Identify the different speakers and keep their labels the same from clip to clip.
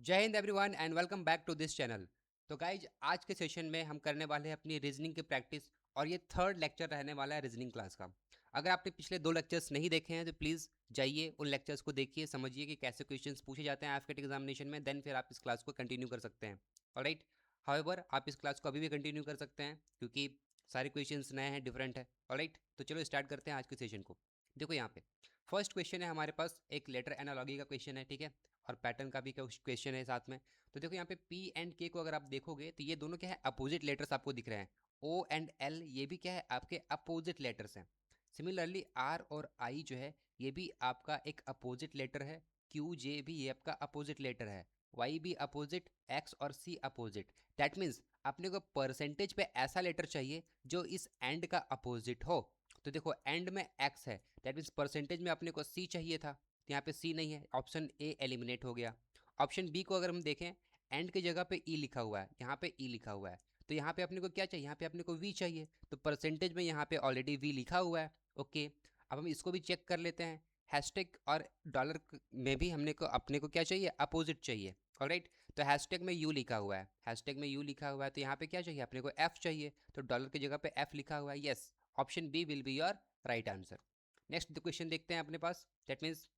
Speaker 1: जय हिंद everyone and welcome back to this channel. तो गाइज आज के सेशन में हम करने वाले हैं अपनी रीजनिंग की प्रैक्टिस और ये थर्ड लेक्चर रहने वाला है रीजनिंग क्लास का। अगर आपने पिछले दो लेक्चर्स नहीं देखे हैं तो प्लीज़ जाइए उन लेक्चर्स को देखिए, समझिए कि कैसे क्वेश्चंस पूछे जाते हैं एफकेट एग्जामिनेशन में, देन फिर आप इस क्लास को कंटिन्यू कर सकते हैं। ऑलराइट, हाउएवर आप इस क्लास को अभी भी कंटिन्यू कर सकते हैं क्योंकि सारे क्वेश्चंस नए हैं, डिफरेंट है। ऑलराइट, तो चलो स्टार्ट करते हैं आज के सेशन को। देखो यहाँ पे फर्स्ट क्वेश्चन है हमारे पास, एक लेटर एनालॉजी का क्वेश्चन है, ठीक है, और पैटर्न का भी क्वेश्चन है साथ में। तो देखो यहाँ पे P एंड K को अगर आप देखोगे तो ये दोनों क्या है, अपोजिट लेटर्स आपको दिख रहे हैं। O एंड L ये भी क्या है, आपके अपोजिट लेटर्स हैं। सिमिलरली R और I जो है ये भी आपका एक अपोजिट लेटर है। Q J भी ये आपका अपोजिट लेटर है। Y भी अपोजिट, X और C अपोजिट। दैट मीन्स अपने को परसेंटेज पे ऐसा लेटर चाहिए जो इस एंड का अपोजिट हो। तो देखो एंड में X है, दैट मीन्स परसेंटेज में अपने को C चाहिए था, तो यहाँ पे C नहीं है, ऑप्शन ए एलिमिनेट हो गया। ऑप्शन बी को अगर हम देखें, एंड की जगह पे ई लिखा हुआ है, यहाँ पे ई लिखा हुआ है, तो यहाँ पे अपने को क्या चाहिए, यहाँ पे अपने को वी चाहिए, तो परसेंटेज में यहाँ पे ऑलरेडी वी लिखा हुआ है। ओके, अब हम इसको भी चेक कर लेते हैं। हैशटैग और डॉलर में भी हमने को अपने को क्या चाहिए, अपोजिट चाहिए। ऑलराइट, तो हैशटैग में यू लिखा हुआ है, हैशटैग में यू लिखा हुआ है, तो यहाँ पे क्या चाहिए अपने को, एफ चाहिए, तो डॉलर की जगह पे एफ लिखा हुआ है। Yes, option B will be your right answer. Next question देखते हैं अपने पास, दैट मीन्स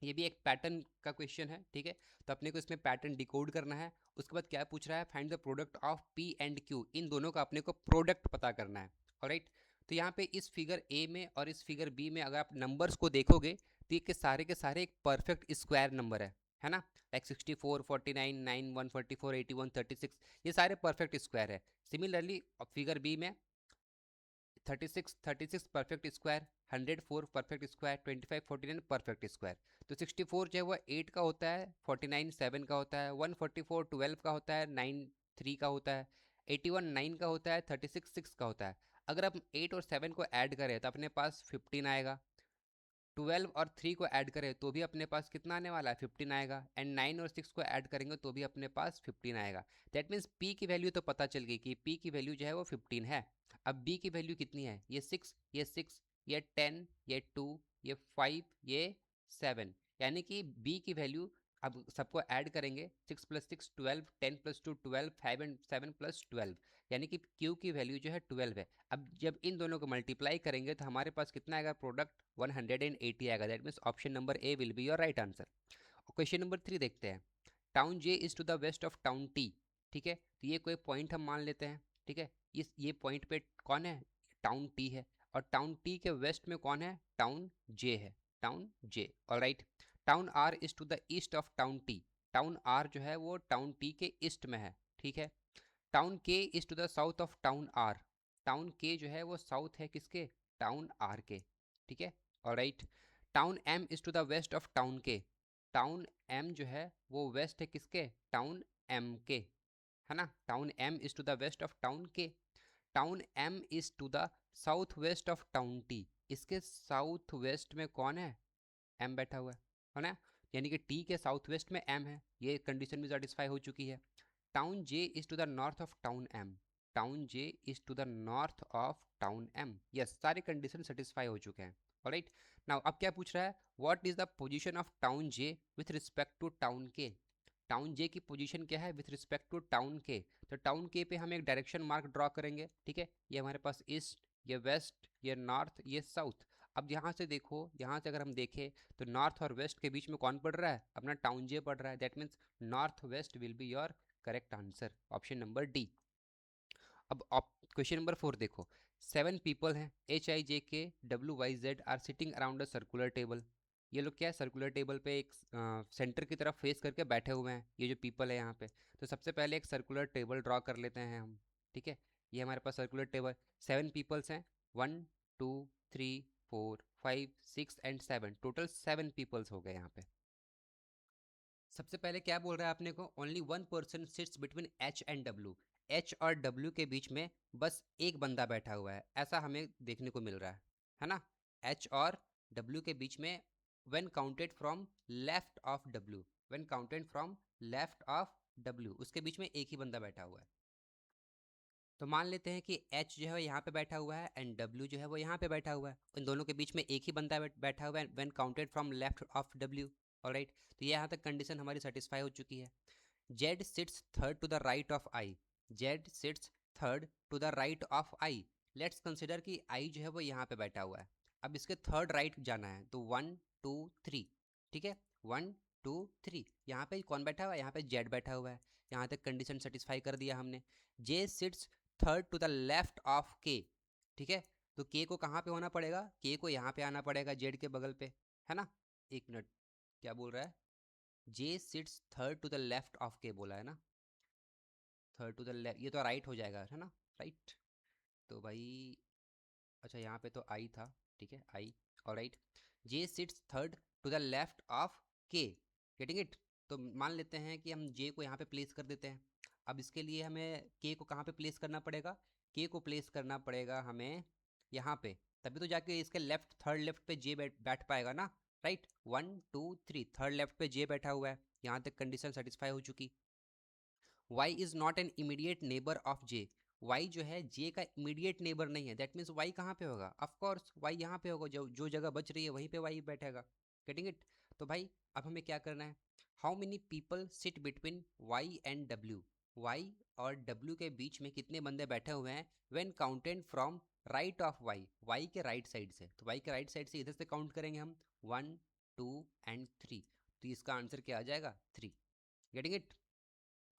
Speaker 1: ये भी एक पैटर्न का क्वेश्चन है, ठीक है, तो अपने को इसमें पैटर्न डिकोड करना है। उसके बाद क्या पूछ रहा है, find the product of P and Q, इन दोनों का अपने को प्रोडक्ट पता करना है। ऑलराइट, तो यहाँ पे इस फिगर ए में और इस फिगर बी में अगर आप नंबर्स को देखोगे तो ये के सारे एक परफेक्ट स्क्वायर नंबर है ना, लाइक 64, 49, 9, 144, 81, 36, ये सारे परफेक्ट स्क्वायर है। सिमिलरली फिगर बी में 36 perfect square, 104 perfect square, 25 49 perfect square. तो 64 जो है वो 8 का होता है, 49 7 का होता है, 144 12 का होता है, 9 3 का होता है, 81 9 का होता है, 36 6 का होता है। अगर आप 8 और 7 को ऐड करें तो अपने पास 15 आएगा। 12 और 3 को ऐड करें तो भी अपने पास कितना आने वाला है, 15 आएगा। एंड 9 और 6 को ऐड करेंगे तो भी अपने पास 15 आएगा। दैट मीन्स पी की वैल्यू तो पता चल गई कि पी की वैल्यू जो है वो 15 है। अब बी की वैल्यू कितनी है, ये 6, ये 6, ये 10, ये 2, ये 5, ये 7, यानी कि बी की वैल्यू अब सबको ऐड करेंगे, 6 + 6 12, 10 + 2 12, 5 एंड 7 + 12, यानी कि क्यू की वैल्यू जो है 12 है। अब जब इन दोनों को मल्टीप्लाई करेंगे तो हमारे पास कितना आएगा, प्रोडक्ट 180 आएगा। That means option number A will be your right answer. Question number 3 देखते हैं। Town J is to the west of town T, ठीक है, तो ये कोई पॉइंट हम मान लेते हैं, ठीक है, ये पॉइंट पे कौन है, टाउन टी है, और टाउन टी के वेस्ट में कौन है, टाउन जे है, town J. Alright, town R is to the east of town T, town R जो है वो टाउन टी के ईस्ट में है, ठीक है। Town K is to the south of town R, town K जो है वो साउथ है किसके, टाउन आर के, ठीक है। Alright, town M is to the west of town K, town M जो है वो वेस्ट है किसके, टाउन एम के, है ना। Town M is to the west of town K, town M is to the south west of town T, इसके south west में कौन है, एम बैठा हुआ है ना, यानी कि टी के साउथ वेस्ट में एम है, ये कंडीशन भी सेटिस्फाई हो चुकी है। Town J is to the north of town M, town J is to the north of town M, yes, सारे कंडीशन सेटिस्फाई हो चुके हैं। ऑलराइट, नाउ अब क्या पूछ रहा है, what is the position of town J with respect to town K, town J की पोजीशन क्या है विथ रिस्पेक्ट टू टाउन के। तो टाउन के पे हम एक डायरेक्शन मार्क ड्रॉ करेंगे, ठीक है, ये हमारे पास ईस्ट, ये वेस्ट, ये नॉर्थ, ये साउथ। अब यहाँ से देखो, यहाँ से अगर हम देखें तो नॉर्थ और वेस्ट के बीच में कौन पड़ रहा है, अपना टाउन जे पड़ रहा है। That means north west will be your correct answer, option number D. अब क्वेश्चन नंबर 4 देखो, 7 पीपल हैं, HIJKWYZ are sitting around a circular table. ये लोग क्या है, सर्कुलर टेबल पे एक सेंटर की तरफ फेस करके बैठे हुए हैं, ये जो पीपल है यहाँ पे। तो सबसे पहले एक सर्कुलर टेबल ड्रॉ कर लेते हैं हम, ठीक है, ये हमारे पास सर्कुलर टेबल, 7 पीपल्स हैं, 1 2 3 4 5 6 एंड 7, टोटल 7 पीपल्स हो गए यहाँ पे। सबसे पहले क्या बोल रहा है आपने को, only one person sits between H and W, H और डब्ल्यू के बीच में बस एक बंदा बैठा हुआ है, ऐसा हमें देखने को मिल रहा है ना। एच और डब्ल्यू के बीच में, when counted from left of W, when counted from left of W, उसके बीच में एक ही बंदा बैठा हुआ है। तो मान लेते हैं कि एच जो है यहाँ पे बैठा हुआ है एंड डब्ल्यू जो है वो यहाँ पे बैठा हुआ है, इन दोनों के बीच में एक ही बंदा बैठा हुआ है, when counted from left of W. Alright, तो ये यहाँ तक कंडीशन हमारी सेटिस्फाई हो चुकी है। Z sits third to the right of I, Z sits third to the right of I. Let's consider कि आई जो है वो यहाँ पे बैठा हुआ है। अब इसके थर्ड राइट जाना है तो 1 2 3, ठीक है, 1 2 3। यहाँ पे कौन बैठा हुआ है? यहाँ पे जेड बैठा हुआ है। यहाँ तक कंडीशन सेटिस्फाई कर दिया हमने। J sits third to the left of K, ठीक है, तो के को कहाँ पे होना पड़ेगा? के को यहाँ पे आना पड़ेगा जेड के बगल पे, है ना। एक मिनट, क्या बोल रहा है? J sits third to the left of K बोला है ना, थर्ड टू द लेफ्ट, ये तो राइट हो जाएगा, है ना, राइट। तो भाई अच्छा, यहाँ पे तो आई था, ठीक है, I, alright. J sits third to the left of K, getting it. तो मान लेते हैं कि हम जे को यहाँ पे प्लेस कर देते हैं। अब इसके लिए हमें के को कहाँ पे प्लेस करना पड़ेगा? के को प्लेस करना पड़ेगा हमें यहाँ पे, तभी तो जाके इसके लेफ्ट, थर्ड लेफ्ट पे जे बैठ पाएगा ना, राइट। 1 2 3, थर्ड लेफ्ट पे जे बैठा हुआ है। यहाँ तक कंडीशन सेटिस्फाई हो चुकी। y is not an immediate neighbour of j, y जो है j का इमीडिएट नेबर नहीं है। दैट मीन्स y कहाँ पे होगा? ऑफ कोर्स y यहाँ पे होगा, जो जगह बच रही है वहीं पे y बैठेगा, गेटिंग इट। तो भाई अब हमें क्या करना है? How many people sit between y and w, y और w के बीच में कितने बंदे बैठे हुए हैं when counted from right of y, y के राइट साइड से। तो y के राइट साइड से इधर से काउंट करेंगे हम 1 2 एंड 3, तो इसका आंसर क्या आ जाएगा? 3, getting it,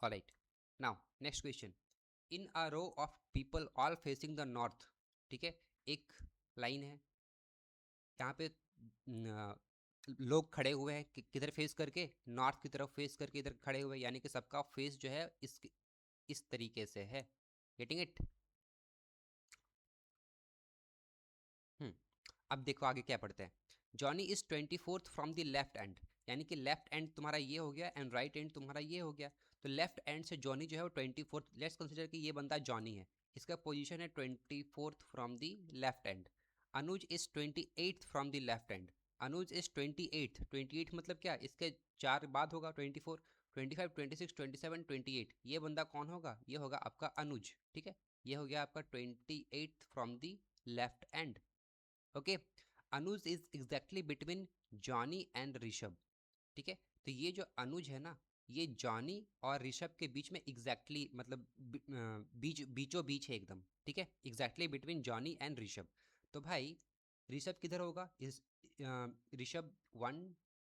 Speaker 1: alright. Now next question, in a row of people all facing the north, ठीक है, एक लाइन है यहाँ पे, लोग खड़े हुए हैं किधर फेस करके? नॉर्थ की तरफ फेस करके इधर खड़े हुए हैं, यानी कि सबका फेस जो है इस तरीके से है, गेटिंग इट। अब देखो आगे क्या पढ़ते हैं। Johnny is 24th from the left and, यानी कि लेफ्ट एंड तुम्हारा ये हो गया एंड राइट एंड तुम्हारा ये हो गया। तो लेफ्ट एंड से जॉनी जो है वो 24th, लेट्स कंसिडर कि ये बंदा जॉनी है, इसका पोजीशन है 24th from the left and. Anuj is 28th from the left and, Anuj is 28th, 28 मतलब क्या? इसके चार बाद होगा 24, 25 26 27 28, ये बंदा कौन होगा? ये होगा आपका अनुज, ठीक है। ये हो गया आपका 28th from the left and, okay. Anuj is exactly between Johnny and Rishabh, ठीक है। तो ये जो अनुज है ना, ये जॉनी और ऋषभ के बीच में एग्जैक्टली मतलब बीचों बीच है एकदम, ठीक है, exactly between Johnny and Rishabh. तो भाई ऋषभ किधर होगा? इस ऋषभ 1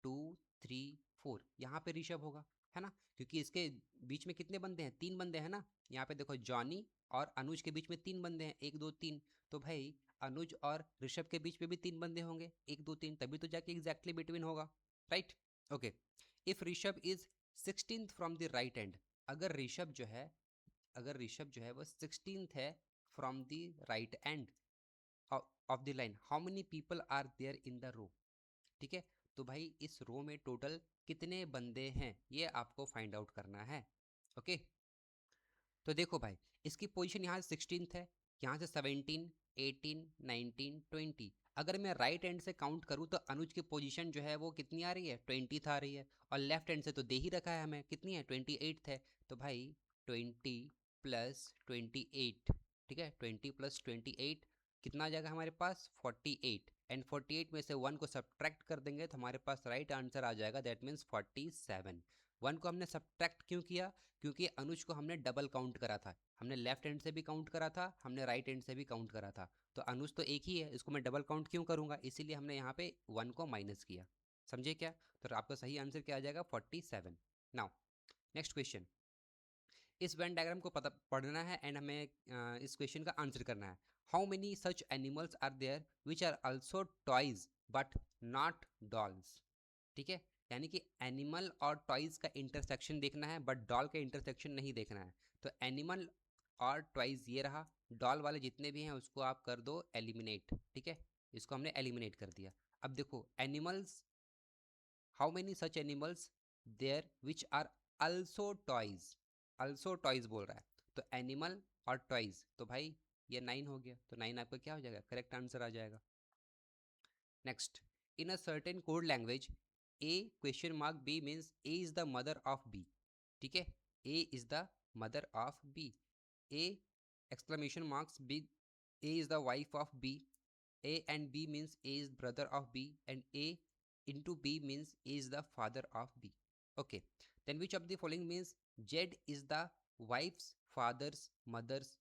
Speaker 1: 2 3 4, यहाँ पे ऋषभ होगा, है ना, क्योंकि इसके बीच में कितने बंदे हैं? 3 बंदे हैं ना। यहाँ पे देखो जॉनी और अनुज के बीच में 3 बंदे हैं, 1 2 3। तो भाई अनुज और ऋषभ के बीच में भी 3 बंदे होंगे, 1 2 3, तभी तो जाके एग्जैक्टली बिटवीन होगा, right, okay. If Rishabh is 16th from the right and, अगर ऋषभ जो है, अगर ऋषभ जो है वो 16th है from the right end of the line, how many people are there in the row, ठीक है। तो भाई इस रो में टोटल कितने बंदे हैं ये आपको फाइंड आउट करना है, ओके। तो देखो भाई इसकी पोजीशन यहाँ से 16th है, यहाँ से 17 18 19 20। अगर मैं राइट एंड से काउंट करूँ तो अनुज की पोजीशन जो है वो कितनी आ रही है? 20th आ रही है। और लेफ्ट एंड से तो दे ही रखा है हमें, कितनी है? 28th है। तो भाई 20 प्लस 28, ठीक है, 20 प्लस 28 कितना आ जाएगा हमारे पास? 48। एंड 48 में से 1 को सब्ट्रैक्ट कर देंगे तो हमारे पास राइट आंसर आ जाएगा, दैट मीन्स 47। 1 को हमने सब्ट्रैक्ट क्यों किया? क्योंकि अनुज को हमने डबल काउंट करा था, हमने लेफ्ट हैंड से भी काउंट करा था, हमने राइट हैंड से भी काउंट करा था। तो अनुज तो एक ही है, इसको मैं डबल काउंट क्यों करूंगा? इसीलिए हमने यहाँ पे 1 को माइनस किया, समझे क्या? तो आपका सही आंसर क्या आ जाएगा? 47। नाउ नेक्स्ट क्वेश्चन, इस वेन डायग्राम को पता पढ़ना है एंड हमें इस क्वेश्चन का आंसर करना है। How many such animals are there which are also toys but not dolls, ठीक है, यानी कि एनिमल और टॉयज का इंटरसेक्शन देखना है बट डॉल का इंटरसेक्शन नहीं देखना है। तो एनिमल और टॉयज ये रहा, डॉल वाले जितने भी हैं उसको आप कर दो एलिमिनेट, ठीक है, इसको हमने एलिमिनेट कर दिया। अब देखो animals, how many such animals there which are also toys, also toys बोल रहा है, तो एनिमल और टॉयज, तो भाई ये 9 हो गया, तो 9 आपका क्या हो जाएगा? करेक्ट आंसर आ जाएगा। Next, in a certain code language A question mark B means A is the mother of B, ठीक है, A is the mother of B, A exclamation marks B, A is the wife of B, A and B means A is brother of B and A into B means A is the father of B. Okay, then which of the following means Z is the wife's father's mother's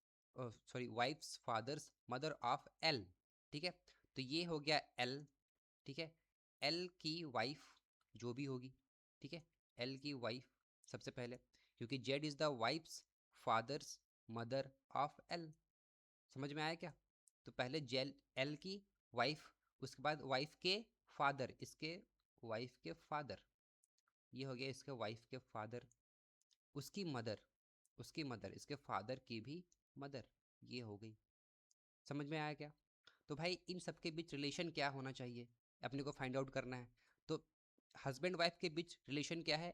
Speaker 1: wife's father's mother of L. ठीक है, तो ये हो गया L. ठीक है, L की wife जो भी होगी, ठीक है, L की वाइफ सबसे पहले, क्योंकि Z is the wife's father's mother of L. समझ में आया क्या? तो पहले जेल L की वाइफ, उसके बाद वाइफ के फादर, इसके वाइफ के फादर, ये हो गया इसके वाइफ के फादर, उसकी मदर, उसकी मदर, इसके फादर की भी मदर, ये हो गई. समझ में आया क्या? तो भाई इन सब के बीच रिलेशन क्या होना चाहिए अपने को फाइंड आउट करना है. तो हस्बैंड वाइफ के बीच रिलेशन क्या है?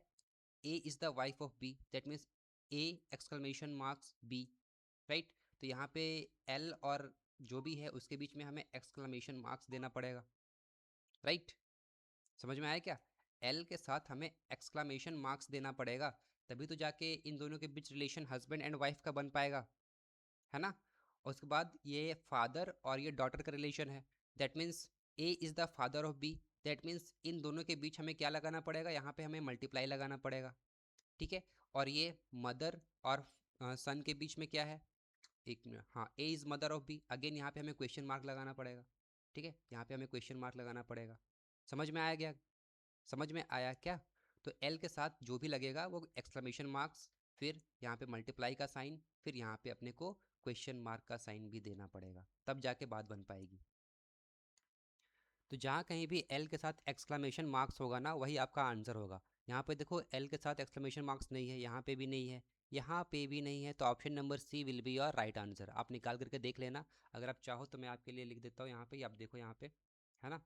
Speaker 1: A is the wife of B, that means A exclamation marks B, right. तो यहाँ पे एल और जो भी है उसके बीच में हमें एक्सक्लेमेशन मार्क्स देना पड़ेगा, राइट. समझ में आया क्या? एल के साथ हमें एक्सक्लेमेशन मार्क्स देना पड़ेगा, तभी तो जाके इन दोनों के बीच रिलेशन हस्बैंड एंड वाइफ का बन पाएगा, है ना. और उसके बाद ये फादर और ये डॉटर का रिलेशन है, that means A is the father of B, that means इन दोनों के बीच हमें क्या लगाना पड़ेगा, यहाँ पे हमें मल्टीप्लाई लगाना पड़ेगा, ठीक है. और ये मदर और सन के बीच में क्या है, एक मिनट, हाँ, A is mother of B, again यहाँ पे हमें क्वेश्चन मार्क लगाना पड़ेगा, ठीक है, यहाँ पे हमें क्वेश्चन मार्क लगाना पड़ेगा. समझ में आया गया? समझ में आया क्या? तो एल के साथ जो भी लगेगा वो एक्सक्लेमेशन मार्क्स, फिर यहाँ पे मल्टीप्लाई का साइन, फिर यहाँ पे अपने को क्वेश्चन मार्क का साइन भी देना पड़ेगा, तब जाके बात बन पाएगी. तो जहाँ कहीं भी एल के साथ एक्सक्लेमेशन मार्क्स होगा ना, वही आपका आंसर होगा. यहाँ पे देखो एल के साथ एक्सक्लेमेशन मार्क्स नहीं है, यहाँ पे भी नहीं है, यहाँ पे भी नहीं है, तो option number C will be your right answer. आप निकाल करके देख लेना, अगर आप चाहो तो मैं आपके लिए लिख देता हूँ यहाँ पे, आप देखो यहाँ पे, है ना.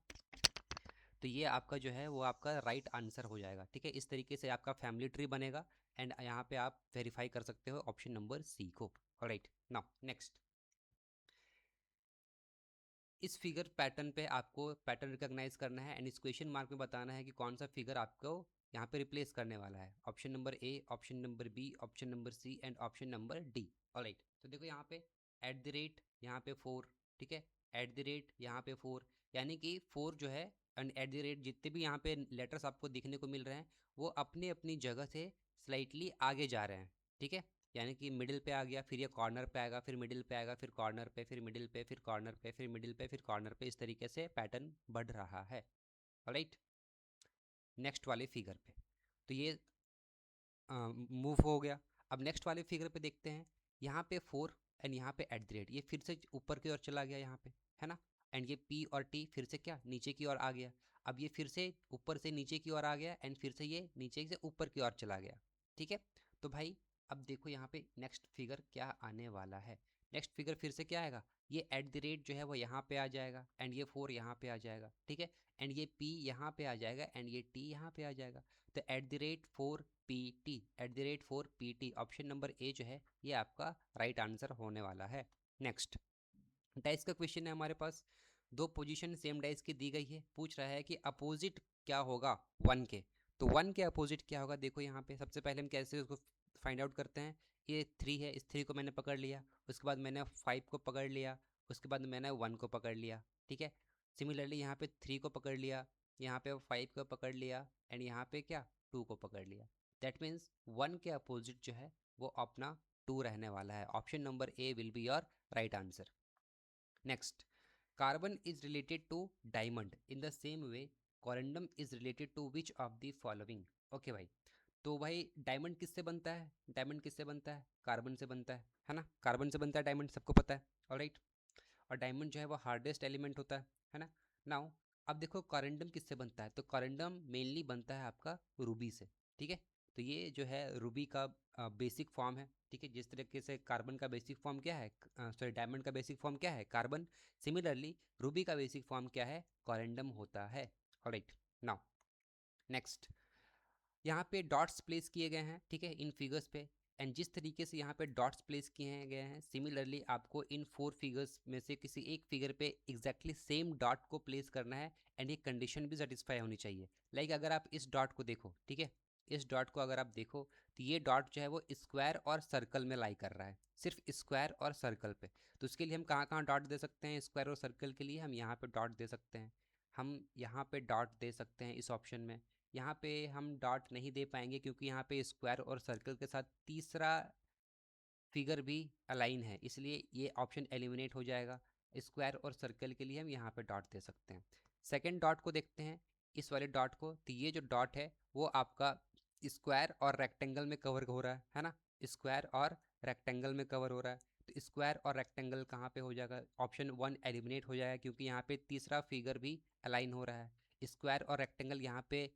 Speaker 1: तो ये आपका जो है वो आपका राइट आंसर हो जाएगा, ठीक है. इस तरीके से आपका फैमिली ट्री बनेगा एंड यहाँ पे आप वेरीफाई कर सकते हो ऑप्शन नंबर सी को. Alright, now next. इस फिगर पैटर्न पे आपको पैटर्न रिकॉग्नाइज करना है एंड इस क्वेश्चन मार्क में बताना है कि कौन सा फिगर आपको यहाँ पे रिप्लेस करने वाला है. Option number A, option number B, option number C and option number D. Alright, तो देखो यहाँ पे एट द रेट, यहाँ पे 4, ठीक है, एट द रेट यहाँ पे 4, यानी कि 4 जो है एंड एट द रेट, जितने भी यहाँ पे लेटर्स आपको दिखने को मिल रहे हैं वो अपनी अपनी जगह से स्लाइटली आगे जा रहे हैं, ठीक है. यानी कि मिडिल पे आ गया, फिर ये कॉर्नर पे आएगा, फिर मिडिल पे आएगा, फिर कॉर्नर पे, फिर मिडिल पे, फिर कॉर्नर पे, फिर मिडिल पे, फिर कॉर्नर पे, इस तरीके से पैटर्न बढ़ रहा है. राइट, नेक्स्ट वाले फिगर पे तो ये मूव हो गया. अब नेक्स्ट वाले फिगर पे देखते हैं, यहाँ पे 4 एंड यहाँ पे एट द रेट, ये फिर से ऊपर की ओर चला गया यहाँ पे, है ना. एंड ये पी और टी फिर से क्या नीचे की ओर आ गया. अब ये फिर से ऊपर से नीचे की ओर आ गया एंड फिर से ये नीचे से ऊपर की ओर चला गया, ठीक है. तो भाई अब देखो यहाँ पे नेक्स्ट फिगर क्या आने वाला है. नेक्स्ट फिगर फिर से क्या आएगा, ये एट द रेट जो है वो यहाँ पे आ जाएगा एंड ये 4 यहाँ पे आ जाएगा, ठीक है. एंड ये पी यहाँ पे आ जाएगा एंड ये टी यहाँ पे आ जाएगा. तो at the rate 4 P T, at the rate 4 P T, option number ए जो है ये आपका राइट आंसर होने वाला है. नेक्स्ट डाइस का क्वेश्चन है हमारे पास. दो पोजीशन सेम डाइस की दी गई है, पूछ रहा है कि अपोजिट क्या होगा 1 के. तो 1 के अपोजिट क्या होगा, देखो यहाँ पे सबसे पहले हम कैसे उसको फाइंड आउट करते हैं. ये 3 है, इस 3 को मैंने पकड़ लिया, उसके बाद मैंने 5 को पकड़ लिया, उसके बाद मैंने 1 को पकड़ लिया, ठीक है. सिमिलरली यहाँ पे 3 को पकड़ लिया, यहाँ पे 5 को पकड़ लिया एंड यहाँ पे क्या 2 को पकड़ लिया. दैट मीन्स 1 के अपोजिट जो है वो अपना 2 रहने वाला है. Option number A will be your right answer. Next, carbon is related to diamond in the same way corundum is related to which of the following. Okay भाई, तो भाई डायमंड किससे बनता है, डायमंड किससे बनता है, कार्बन से बनता है ना. कार्बन से बनता है डायमंड, सबको पता है. ऑलराइट, और डायमंड जो है वो हार्डेस्ट एलिमेंट होता है ना. नाउ अब देखो कॉरेंडम किससे बनता है, तो कॉरेंडम मेनली बनता है आपका रूबी से, ठीक है. तो ये जो है रूबी का बेसिक फॉर्म है, ठीक है. जिस तरीके से कार्बन का बेसिक फॉर्म क्या है, सॉरी डायमंड का बेसिक फॉर्म क्या है, कार्बन. सिमिलरली रूबी का बेसिक फॉर्म क्या है, कॉरेंडम होता है. ऑलराइट, नाउ नेक्स्ट, यहाँ पे डॉट्स प्लेस किए गए हैं, ठीक है, इन फिगर्स पे. एंड जिस तरीके से यहाँ पे डॉट्स प्लेस किए गए हैं, सिमिलरली आपको इन 4 फिगर्स में से किसी एक फिगर पे एग्जैक्टली सेम डॉट को प्लेस करना है एंड ये कंडीशन भी सेटिस्फाई होनी चाहिए. लाइक अगर आप इस डॉट को देखो, ठीक है, इस डॉट को अगर आप देखो तो ये डॉट जो है वो स्क्वायर और सर्कल में लाई कर रहा है, सिर्फ स्क्वायर और सर्कल पे. तो उसके लिए हम कहाँ कहाँ डॉट दे सकते हैं, स्क्वायर और सर्कल के लिए हम यहाँ पे डॉट दे सकते हैं. हम यहाँ पे डॉट दे सकते हैं इस ऑप्शन में। यहाँ पे हम डॉट नहीं दे पाएंगे क्योंकि यहाँ पे स्क्वायर और सर्कल के साथ तीसरा फिगर भी अलाइन है, इसलिए ये ऑप्शन एलिमिनेट हो जाएगा। स्क्वायर और सर्कल के लिए हम यहाँ पे डॉट दे सकते हैं। सेकंड डॉट को देखते हैं, इस वाले डॉट को। तो ये जो डॉट है वो आपका स्क्वायर और रेक्टेंगल में कवर हो रहा है ना, स्क्वायर और रेक्टेंगल में कवर हो रहा है। तो स्क्वायर और रेक्टेंगल कहाँ पे हो जाएगा, ऑप्शन 1 एलिमिनेट हो जाएगा क्योंकि यहाँ पे तीसरा फिगर भी अलाइन हो रहा है। स्क्वायर और रेक्टेंगल यहाँ पे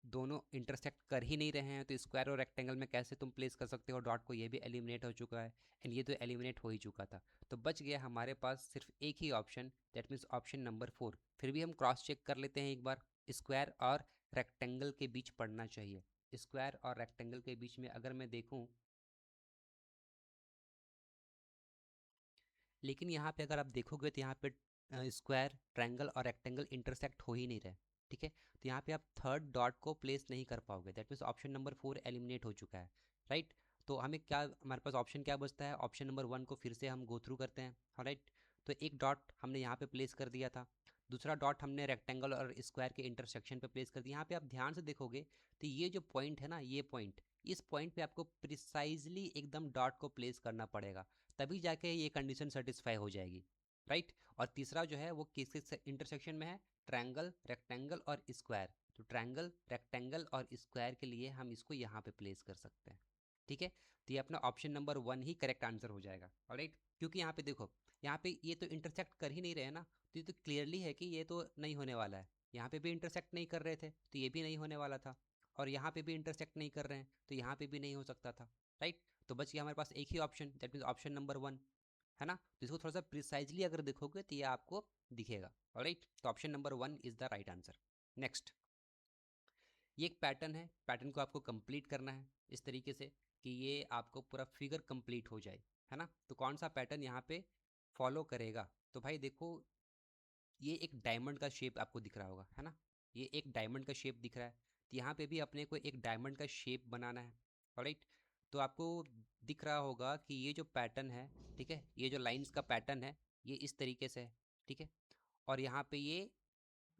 Speaker 1: दोनों इंटरसेक्ट कर ही नहीं रहे हैं, तो स्क्वायर और रेक्टेंगल में कैसे तुम प्लेस कर सकते हो डॉट को, ये भी एलिमिनेट हो चुका है। एंड ये तो एलिमिनेट हो ही चुका था। तो बच गया हमारे पास सिर्फ एक ही option, that means option number 4। फिर भी हम क्रॉस चेक कर लेते हैं एक बार। स्क्वायर और रेक्टेंगल के बीच पड़ना चाहिए। स्क्वायर और रेक्टेंगल के बीच में अगर मैं देखूँ, लेकिन यहाँ पे अगर आप देखोगे तो यहाँ पे स्क्वायर, ट्रायंगल और रेक्टेंगल इंटरसेक्ट हो ही नहीं रहे। ठीक है, तो यहाँ पे आप थर्ड डॉट को प्लेस नहीं कर पाओगे, that means option number 4 eliminate हो चुका है। राइट, तो हमें क्या, हमारे पास ऑप्शन क्या बचता है, ऑप्शन नंबर 1 को फिर से हम गो थ्रू करते हैं। राइट, तो एक डॉट हमने यहाँ पे प्लेस कर दिया था, दूसरा डॉट हमने रेक्टेंगल और स्क्वायर के इंटरसेक्शन पे प्लेस कर दिया। यहाँ पे आप ध्यान से देखोगे तो ये जो पॉइंट है ना, ये पॉइंट, इस पॉइंट पे आपको प्रिसाइजली एकदम डॉट को प्लेस करना पड़ेगा, तभी जाके ये कंडीशन सेटिस्फाई हो जाएगी। राइट, और तीसरा जो है वो किस इंटरसेक्शन में है, ट्रायंगल, रेक्टेंगल और स्क्वायर। तो ट्रायंगल, रेक्टेंगल और स्क्वायर के लिए हम इसको यहाँ पे प्लेस कर सकते हैं। ठीक है, तो ये अपना ऑप्शन नंबर 1 ही करेक्ट आंसर हो जाएगा। ऑलराइट, क्योंकि यहाँ पे देखो, यहाँ पे ये तो इंटरसेक्ट कर ही नहीं रहे ना, तो ये तो क्लियरली है कि ये तो नहीं होने वाला है। यहाँ पे भी इंटरसेक्ट नहीं कर रहे थे तो ये भी नहीं होने वाला था, और यहाँ पे भी इंटरसेक्ट नहीं कर रहे हैं तो यहाँ पे भी नहीं हो सकता था। राइट, तो बच गया हमारे पास एक ही option, that means option number 1, है ना। तो इसको थोड़ा सा प्रिसाइजली अगर देखोगे तो ये आपको दिखेगा। ऑलराइट, तो option number 1 is the right answer. Next, ये एक पैटर्न है, पैटर्न को आपको कंप्लीट करना है इस तरीके से कि ये आपको पूरा फिगर कंप्लीट हो जाए, है ना। तो कौन सा पैटर्न यहाँ पे फॉलो करेगा, तो भाई देखो, ये एक डायमंड का शेप आपको दिख रहा होगा, है ना। ये एक डायमंड का शेप दिख रहा है, तो यहाँ पे भी अपने को एक डायमंड का शेप बनाना है। ऑलराइट, तो आपको दिख रहा होगा कि ये जो पैटर्न है, ठीक है, ये जो लाइंस का पैटर्न है ये इस तरीके से है। ठीक है, और यहाँ पे ये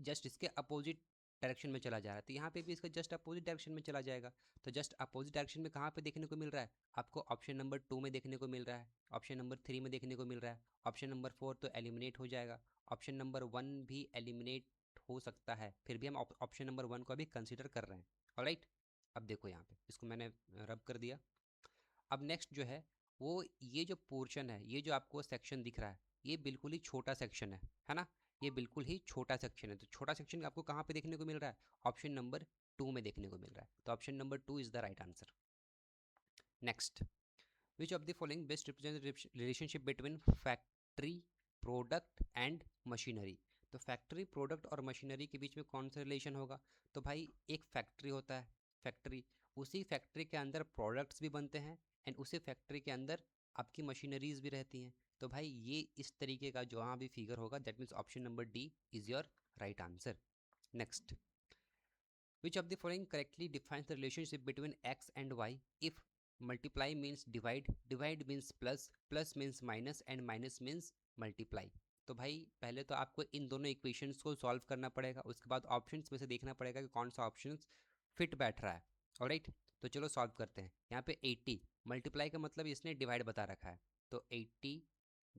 Speaker 1: जस्ट इसके अपोजिट डायरेक्शन में चला जा रहा है, तो यहाँ पे भी इसका जस्ट अपोजिट डायरेक्शन में चला जाएगा। तो जस्ट अपोजिट डायरेक्शन में कहाँ पे देखने को मिल रहा है, आपको ऑप्शन नंबर 2 में देखने को मिल रहा है, ऑप्शन नंबर 3 में देखने को मिल रहा है। ऑप्शन नंबर 4 तो एलिमिनेट हो जाएगा, ऑप्शन नंबर 1 भी एलिमिनेट हो सकता है, फिर भी हम ऑप्शन नंबर 1 को अभी कंसिडर कर रहे हैं। ऑलराइट, अब देखो यहाँ पे इसको मैंने रब कर दिया। अब नेक्स्ट जो है वो, ये जो पोर्शन है, ये जो आपको सेक्शन दिख रहा है, ये बिल्कुल ही छोटा सेक्शन है ना। ये बिल्कुल ही छोटा सेक्शन है, तो छोटा सेक्शन आपको कहाँ पे देखने को मिल रहा है, ऑप्शन नंबर 2 में देखने को मिल रहा है। तो option number 2 is the right answer. Next, which of the following best represent relationship between factory, product and machinery. तो फैक्ट्री, प्रोडक्ट और मशीनरी के बीच में कौन सा रिलेशन होगा, तो भाई एक फैक्ट्री होता है, फैक्ट्री, उसी फैक्ट्री के अंदर प्रोडक्ट्स भी बनते हैं, एंड उसी फैक्ट्री के अंदर आपकी मशीनरीज भी रहती हैं। तो भाई ये इस तरीके का जो यहाँ भी फिगर होगा, that means option number D is your right answer. Next, which of the following correctly defines the relationship between x and y if multiply means divide, divide means plus, plus means minus and minus means multiply। तो भाई पहले तो आपको इन दोनों equations को solve करना पड़ेगा, उसके बाद ऑप्शंस में से देखना पड़ेगा कि कौन सा ऑप्शन फिट बैठ रहा है। ऑलराइट, तो चलो सॉल्व करते हैं। यहाँ पे 80 मल्टीप्लाई का मतलब इसने डिवाइड बता रखा है, तो 80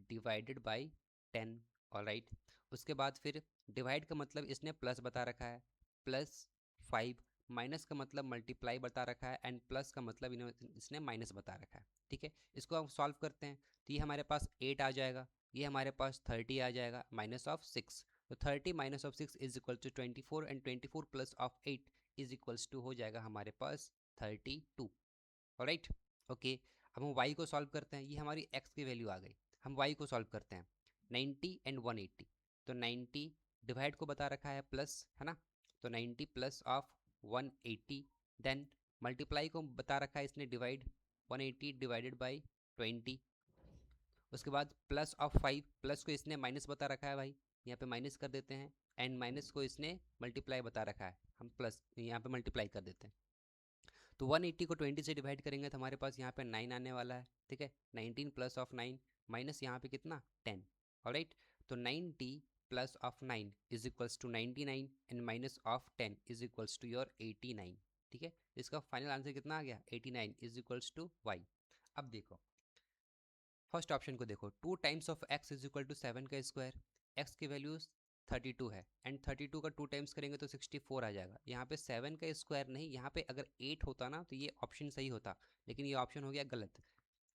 Speaker 1: डिवाइडेड बाई 10। ऑलराइट, उसके बाद फिर डिवाइड का मतलब इसने प्लस बता रखा है, प्लस 5, माइनस का मतलब मल्टीप्लाई बता रखा है, एंड प्लस का मतलब इसने माइनस बता रखा है। ठीक है, इसको हम सॉल्व करते हैं, तो ये हमारे पास 8 आ जाएगा, ये हमारे पास 30 आ जाएगा, माइनस ऑफ 6। तो 30 minus of 6 is equal to 24, and 24 plus of 8 is equals to हो जाएगा हमारे पास 32। ऑलराइट, ओके, अब हम y को सॉल्व करते हैं, ये हमारी x की वैल्यू आ गई। हम y को सॉल्व करते हैं, 90 एंड 180, तो 90 डिवाइड को बता रखा है प्लस, है ना, तो 90 प्लस ऑफ 180, देन मल्टीप्लाई को बता रखा है इसने डिवाइड, 180 डिवाइडेड बाई 20, उसके बाद प्लस ऑफ 5, प्लस को इसने माइनस बता रखा है भाई, यहाँ पे माइनस कर देते हैं, एंड माइनस को इसने मल्टीप्लाई बता रखा है, हम प्लस यहाँ पे मल्टीप्लाई कर देते हैं। तो 180 को 20 से डिवाइड करेंगे तो हमारे पास यहाँ पे 9 आने वाला है। ठीक है, 19 प्लस ऑफ 9 माइनस यहाँ पे कितना 10। ऑलराइट, तो 90 plus of 9 is equals to 99 and minus of 10 is equals to your 89। ठीक है, इसका फाइनल आंसर कितना आ गया 89 इज इक्वल्स टू वाई। अब देखो फर्स्ट ऑप्शन को देखो, 2 times of x is equal to 7 का स्क्वायर, x की वैल्यू 32 है एंड 32 का 2 टाइम्स करेंगे तो 64 आ जाएगा। यहाँ पे 7 का स्क्वायर नहीं, यहाँ पे अगर 8 होता ना तो ये ऑप्शन सही होता, लेकिन ये ऑप्शन हो गया गलत।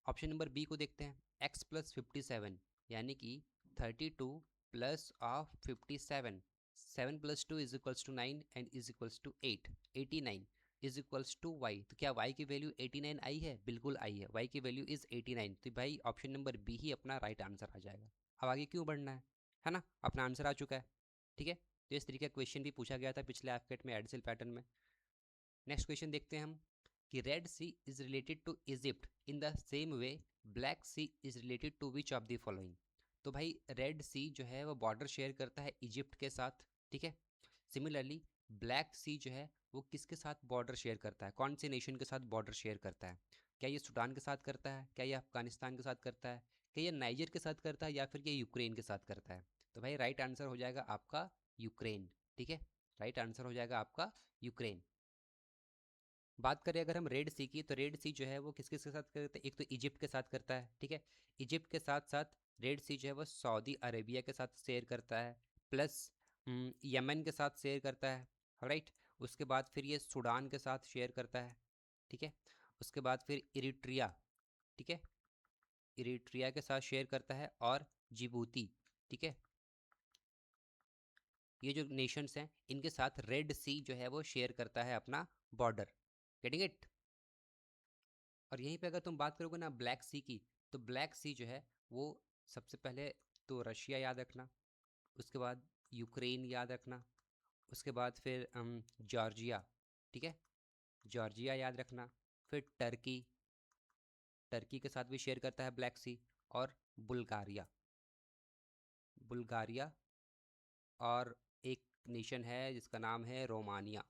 Speaker 1: ऑप्शन नंबर बी को देखते हैं, x प्लस 57 यानी कि 32 plus of 57, 7 plus 2 is equals to 9 and is equals to 8, 89 is equals to y. तो क्या वाई की वैल्यू 89 आई है? बिल्कुल आई है, वाई की वैल्यू इज 89। तो भाई ऑप्शन नंबर बी ही अपना राइट आंसर आ जाएगा। अब आगे क्यों बढ़ना है ना, अपना आंसर आ चुका है। ठीक है, तो इस तरीके का क्वेश्चन भी पूछा गया था पिछले एफकेट में एडिशनल पैटर्न में। नेक्स्ट क्वेश्चन देखते हैं हम कि Red Sea is related to Egypt in the same way Black Sea is related to which of the following. तो भाई रेड सी जो है वो बॉर्डर शेयर करता है इजिप्ट के साथ। ठीक है, सिमिलरली ब्लैक सी जो है वो किसके साथ बॉर्डर शेयर करता है, कौन से नेशन के साथ बॉर्डर शेयर करता है? क्या ये सूडान के साथ करता है, क्या ये अफगानिस्तान के साथ करता है, क्या ये नाइजर के साथ करता है, या फिर ये यूक्रेन के साथ करता है? तो भाई राइट आंसर हो जाएगा आपका यूक्रेन। ठीक है, राइट आंसर हो जाएगा आपका यूक्रेन। बात करें अगर हम रेड सी की, तो रेड सी जो है वो किसके साथ करता है? एक तो इजिप्ट के साथ करता है। ठीक है, इजिप्ट के साथ साथ रेड सी जो है वो सऊदी अरेबिया के साथ शेयर करता है, प्लस यमन के साथ शेयर करता है। राइट, उसके बाद फिर ये सूडान के साथ शेयर करता है। ठीक है, उसके बाद फिर इरिट्रिया, ठीक है, इरिट्रिया के साथ शेयर करता है, और जिबूती। ठीक है, ये जो नेशंस हैं इनके साथ रेड सी जो है वो शेयर करता है अपना बॉर्डर। Getting it? और यहीं पे अगर तुम बात करोगे ना ब्लैक सी की, तो ब्लैक सी जो है वो सबसे पहले तो रशिया याद रखना, उसके बाद यूक्रेन याद रखना, उसके बाद फिर जॉर्जिया। ठीक है, जॉर्जिया याद रखना, फिर टर्की, टर्की के साथ भी शेयर करता है ब्लैक सी, और बुल्गारिया, बुल्गारिया, और एक नेशन है जिसका नाम है रोमानिया।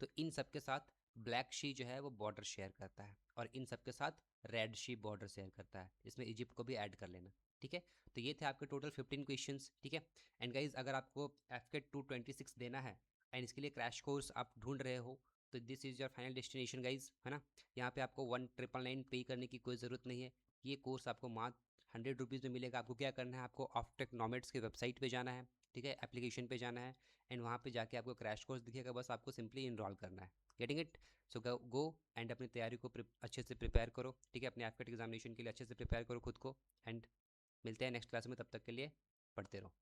Speaker 1: तो इन सब के साथ ब्लैक शी जो है वो बॉर्डर शेयर करता है, और इन सब के साथ रेड शी बॉर्डर शेयर करता है। इसमें इजिप्ट को भी ऐड कर लेना। ठीक है, तो ये थे आपके टोटल 15 क्वेश्चंस। ठीक है, एंड गाइज अगर आपको एफकेट 226 देना है एंड इसके लिए क्रैश कोर्स आप ढूंढ रहे हो, तो this is your final destination guys, है ना। यहाँ पे आपको 1999 पे करने की कोई ज़रूरत नहीं है। ये कोर्स आपको मात्र 100 रुपीज़ में मिलेगा। आपको क्या करना है, आपको ऑफटेक नॉमेड्स की वेबसाइट पे जाना है। ठीक है, एप्लीकेशन पे जाना है, एंड वहाँ पे जाके आपको क्रैश कोर्स दिखेगा, बस आपको सिंपली इनरोल करना है। Getting it? So go and अपनी तैयारी को अच्छे से प्रिपेयर करो। ठीक है, अपने एफकेट एग्जामिनेशन के लिए अच्छे से प्रिपेयर करो खुद को, एंड मिलते हैं नेक्स्ट क्लास में। तब तक के लिए पढ़ते रहो।